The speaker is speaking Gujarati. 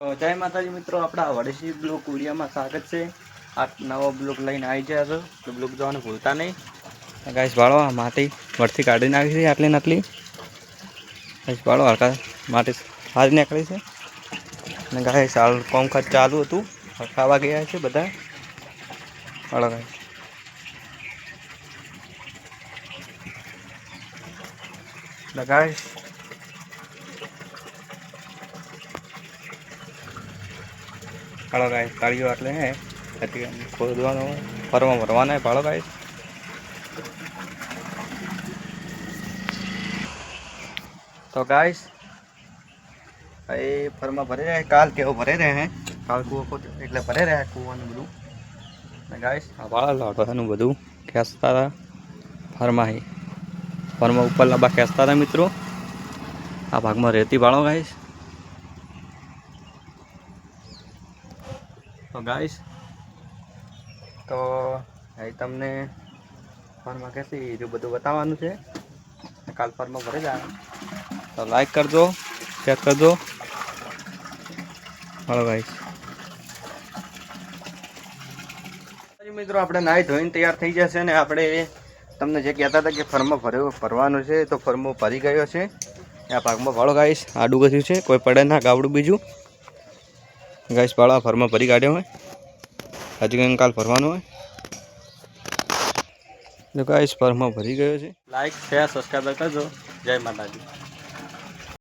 તો જય માતાજી મિત્રો, આપણા વડેસી બ્લોક વિડીયોમાં સ્વાગત છે। આ નવો બ્લોક લઈને આવી ગયા છો તો બ્લોક જોવાનું ભૂલતા નહીં। ગાઈસ ભાળો આ માટી વળથી કાઢી નાખી છે આટલી નાટલી। ગાઈસ ભાળો હરકા માટી હારી નીકળી છે અને ગાઈસ હાલ કામકાજ ચાલુ હતું, ખાવા ગયા છે બધા। ભાળો ગાઈસ ગાઈસ भाड़ो गाइस काढ़ियो એટલે હે એટલે ખોદવાનો ફરવા ભરવાના है भाड़ो गाइस। तो गाइस ये फरमा भरे रहे काल के भरे रहे हैं काल कुओ को એટલે ભરે રહ્યા કુવાનું બધું ને ગાइस આ વાળા લાડવાનું બધું ખેંચતા હતા ફરમાં ઉપર લાંબા ખેંચતા હતા મિત્રો। આ ભાગમાં રેતી વાળો ગાइस। तो गाइस तो અહીં તમને ફરમાં कैसी जो બધું બતાવવાનું છે। કાલ ફરમાં ભરે જાય तो लाइक कर दो, शेयर कर दो। हेलो गाइस મિત્રો આપણે નાઈ ધોઈને તૈયાર થઈ જશે ને આપણે તમને જે કહેતા હતા કે ફર્મો ભરવાનું છે તો ફર્મો ભરી ગયો છે। આ ભાગમાં ભાળો ગાઈસ આડું ગયું છે, કોઈ પડે ના ગાવડું બીજું ગાઈસ। ભાળો આ ફર્મો ભરી કાઢ્યો હોય, હજી કંઈ કાલ ભરવાનું હોય તો ગાઈસ ફર્મો ભરી ગયો છે। લાઈક શેર સબસ્ક્રાઈબ કરજો। જય માતાજી।